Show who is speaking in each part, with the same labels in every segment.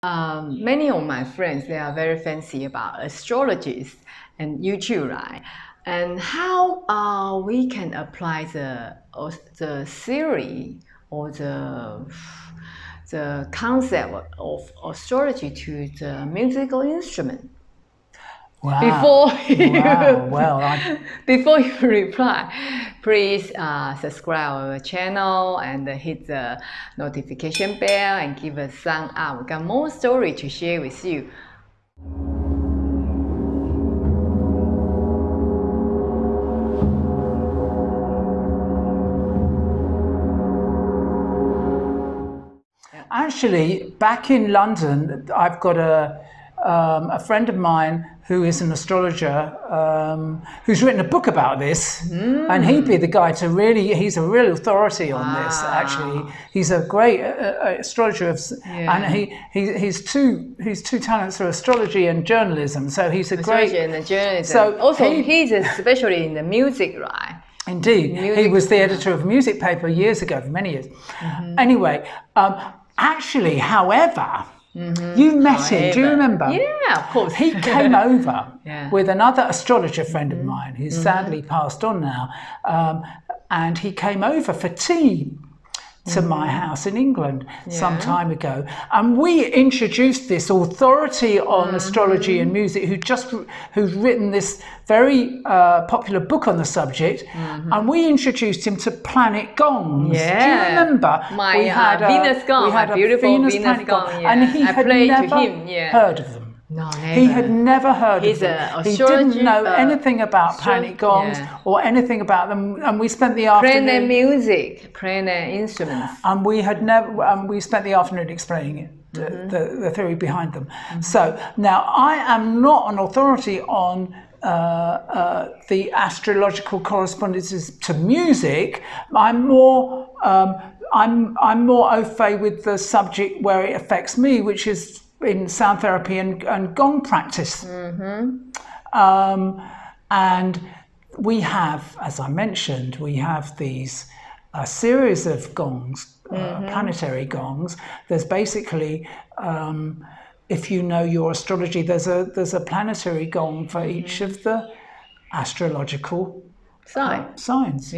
Speaker 1: Many of my friends, they are very fancy about astrologies and YouTube, right? And how we can apply the theory or the concept of astrology to the musical instrument.
Speaker 2: Wow.
Speaker 1: Before you reply, please subscribe our channel and hit the notification bell and give a thumbs up. We got more story to share with you.
Speaker 2: Actually, back in London, I've got a friend of mine who is an astrologer who's written a book about this, and he'd be the guy to really, he's a real authority on this, actually. He's a great astrologer, and he's two talents are astrology and journalism, so he's a great...
Speaker 1: Astrology and journalism. So also, he's especially in the music, right?
Speaker 2: Indeed. He was the editor of a music paper years ago, for many years. Anyway, actually, however... You met him, do you remember?
Speaker 1: Yeah, of course.
Speaker 2: He came over with another astrologer friend of mine who's sadly passed on now, and he came over for tea to my house in England some time ago, and we introduced this authority on astrology and music who's written this very popular book on the subject, and we introduced him to planet gongs. Do you remember?
Speaker 1: We had Venus Gong,
Speaker 2: we had a
Speaker 1: beautiful Venus
Speaker 2: planet
Speaker 1: Gong,
Speaker 2: and he had never heard of them.
Speaker 1: No, never.
Speaker 2: He had never heard of them. He didn't know anything about planet gongs or anything about them, and we spent the afternoon...
Speaker 1: Planet music, planet instruments.
Speaker 2: And we had never... we spent the afternoon explaining it, the theory behind them. So, now, I am not an authority on the astrological correspondences to music. I'm more au fait with the subject where it affects me, which is in sound therapy and gong practice. And we have, as I mentioned, we have these series of gongs, planetary gongs. There's basically, if you know your astrology, there's a planetary gong for each of the astrological signs.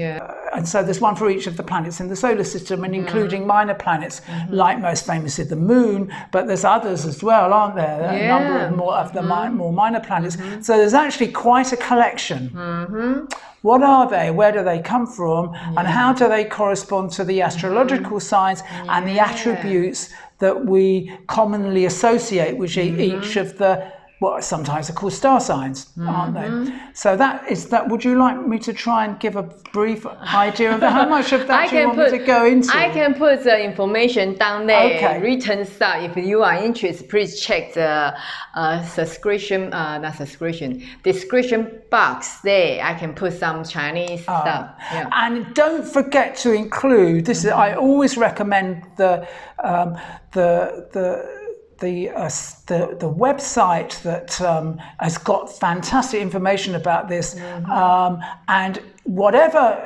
Speaker 2: And so there's one for each of the planets in the solar system, and including minor planets, like most famously the moon, but there's others as well, aren't there? A number of more minor planets. So there's actually quite a collection. What are they? Where do they come from? And how do they correspond to the astrological signs and the attributes that we commonly associate with each of the what sometimes are called star signs, aren't they? So would you like me to try and give a brief idea of how much of that you want me to go into?
Speaker 1: I can put the information down there, written stuff. If you are interested, please check the description box there. I can put some Chinese stuff.
Speaker 2: And don't forget to include, this is, I always recommend the website that has got fantastic information about this, and whatever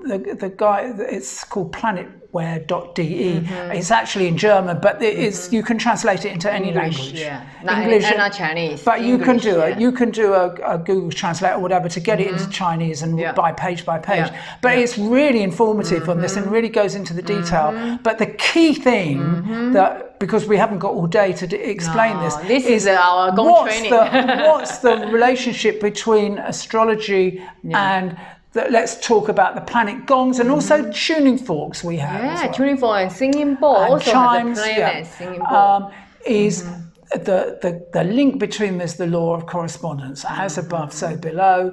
Speaker 2: the guy, it's called planetware.de. It's actually in German, but it's you can translate it into any language.
Speaker 1: English and not Chinese.
Speaker 2: But you can do it. You can do a Google Translate or whatever to get it into Chinese and by page by page. But it's really informative on this and really goes into the detail. But the key thing that, because we haven't got all day to explain this
Speaker 1: is our Gong training.
Speaker 2: What's the relationship between astrology and let's talk about the planet gongs and also tuning forks we have.
Speaker 1: Tuning fork and singing bowl.
Speaker 2: And
Speaker 1: also
Speaker 2: chimes,
Speaker 1: has a planet, singing bowl.
Speaker 2: Is the link between them is the law of correspondence, as above, so below.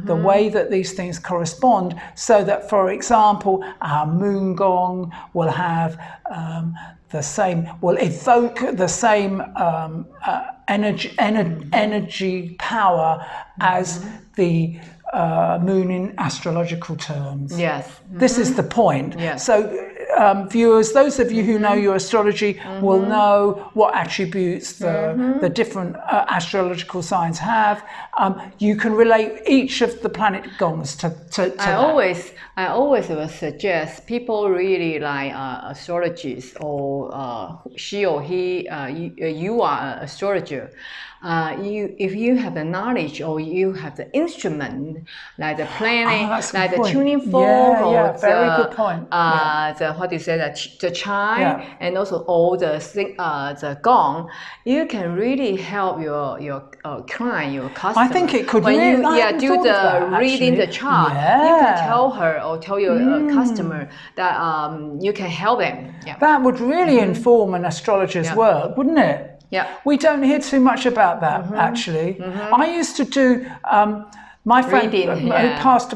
Speaker 2: The way that these things correspond, so that, for example, our moon gong will have will evoke the same energy power as the moon in astrological terms.
Speaker 1: Yes.
Speaker 2: This is the point.
Speaker 1: Yes.
Speaker 2: So viewers, those of you who know your astrology will know what attributes the different astrological signs have. You can relate each of the planet gongs to that.
Speaker 1: I always will suggest people really like astrologists or she or he. You are an astrologer. If you have the knowledge or you have the instrument like the planning, like the tuning fork, or
Speaker 2: very good point.
Speaker 1: The what do you say, the chime, and also all the gong, you can really help your client, your customer.
Speaker 2: I think it could
Speaker 1: when
Speaker 2: really,
Speaker 1: you do the reading the chart. You can tell her or tell your customer that you can help them.
Speaker 2: That would really inform an astrologer's work, wouldn't it?
Speaker 1: Yeah,
Speaker 2: we don't hear too much about that actually. I used to do. My friend who passed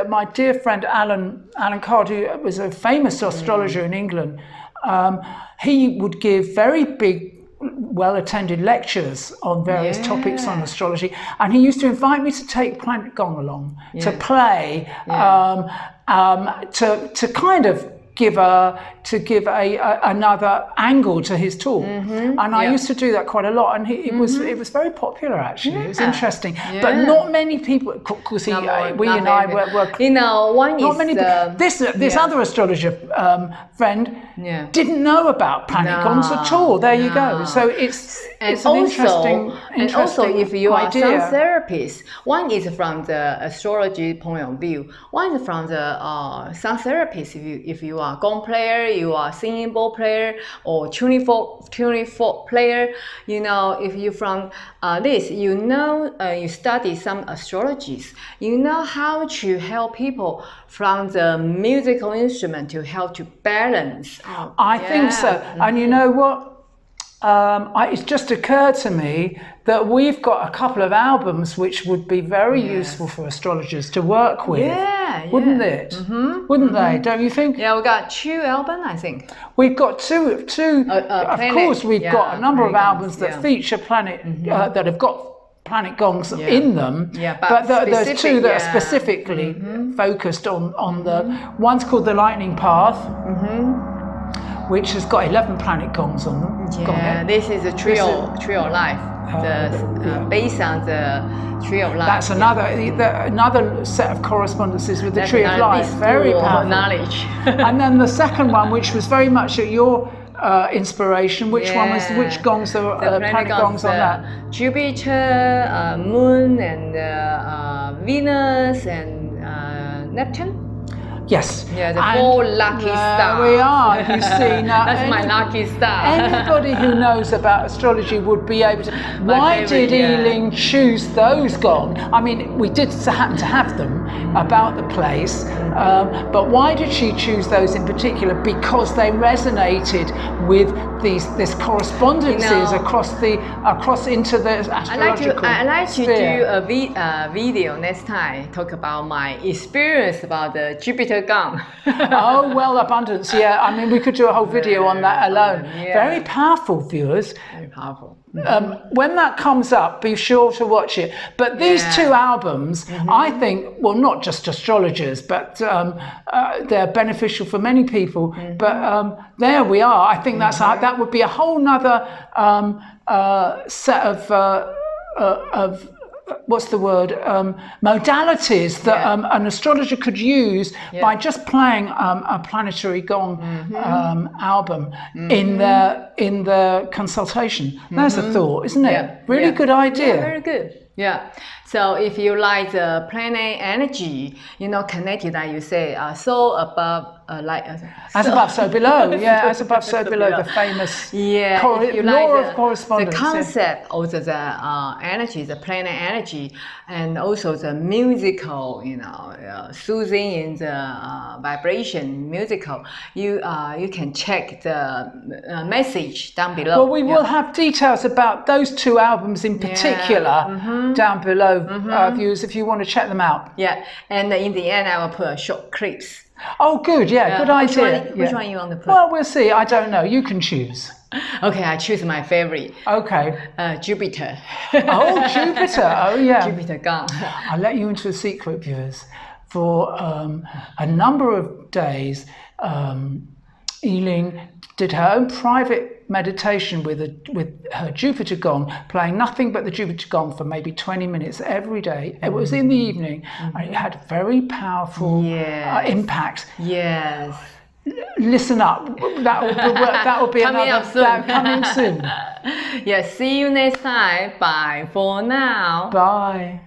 Speaker 2: my dear friend Alan Card, who was a famous astrologer in England, he would give very big, well-attended lectures on various topics on astrology, and he used to invite me to take planet gong along to play, to kind of give another angle to his talk, and I used to do that quite a lot, and it was very popular actually. It was interesting, but not many people. Because we and I were
Speaker 1: one
Speaker 2: not
Speaker 1: is
Speaker 2: many. This other astrologer friend didn't know about planet gongs at all. There you go. So it's an interesting.
Speaker 1: And also, if you are
Speaker 2: idea.
Speaker 1: some therapist, one is from the astrology point of view. One is from the sound therapist. If you are gong player, you are singing bowl player, or tuning fork player. If you from this, you study some astrologies. You know how to help people from the musical instrument to help to balance.
Speaker 2: I think so. And you know what? It's just occurred to me that we've got a couple of albums which would be very useful for astrologers to work with. Wouldn't it? Wouldn't they? Don't you think?
Speaker 1: Yeah, we got 2 albums, I think.
Speaker 2: We've got two. Of course, we've got a number of albums that feature planet that have got planet gongs in them. But there's 2 that are specifically focused on the. One's called the Lightning Path. Which has got 11 planet gongs on them.
Speaker 1: This is a tree of life. Based on the tree of life.
Speaker 2: That's another set of correspondences with the tree of life. Very powerful
Speaker 1: knowledge.
Speaker 2: And then the second one, which was very much at your inspiration, which one was? Which gongs are planet gongs on that?
Speaker 1: Jupiter, Moon, and Venus, and Neptune.
Speaker 2: Yes.
Speaker 1: Yeah, the 4 lucky stars.
Speaker 2: We are, you see. Now,
Speaker 1: that's my lucky star.
Speaker 2: Anybody who knows about astrology would be able to. Why did Yi Ling choose those gongs? I mean, we did happen to have them about the place, but why did she choose those in particular? Because they resonated with this correspondences across into the astrological
Speaker 1: I like to
Speaker 2: sphere.
Speaker 1: do a video next time, talk about my experience about the Jupiter gong.
Speaker 2: Oh, well, abundance. Yeah, I mean, we could do a whole video on that alone. Very powerful, viewers.
Speaker 1: Very powerful.
Speaker 2: When that comes up, be sure to watch it. But these 2 albums, I think, well, not just astrologers, but they're beneficial for many people. But there we are. I think that would be a whole nother set of what's the word, modalities that an astrologer could use by just playing a planetary gong album in the consultation. There's a thought, isn't it? Really good idea.
Speaker 1: Yeah, very good. Yeah. So if you like the planet energy, connected, like you say, so above,
Speaker 2: as above, so below. Yeah, as above, so below. The famous law of correspondence.
Speaker 1: The concept of the energy, the planet energy, and also the musical, soothing in the vibration, musical. You can check the message down below.
Speaker 2: Well, we will have details about those 2 albums in particular down below, viewers, if you want to check them out.
Speaker 1: Yeah, and in the end, I will put a short clips.
Speaker 2: Oh, good. Yeah, good idea.
Speaker 1: Which one you want to put?
Speaker 2: Well, we'll see. I don't know. You can choose.
Speaker 1: Okay, I choose my favorite.
Speaker 2: Okay.
Speaker 1: Jupiter.
Speaker 2: Oh, Jupiter. Oh, yeah.
Speaker 1: Jupiter gong.
Speaker 2: I'll let you into a secret, viewers. For a number of days, Yi Ling did her own private meditation with her Jupiter gong, playing nothing but the Jupiter gong for maybe 20 minutes every day. It was in the evening, and it had very powerful impact.
Speaker 1: Yes.
Speaker 2: Listen up. That will be
Speaker 1: Coming
Speaker 2: another
Speaker 1: up soon.
Speaker 2: coming soon.
Speaker 1: Yes. See you next time. Bye for now.
Speaker 2: Bye.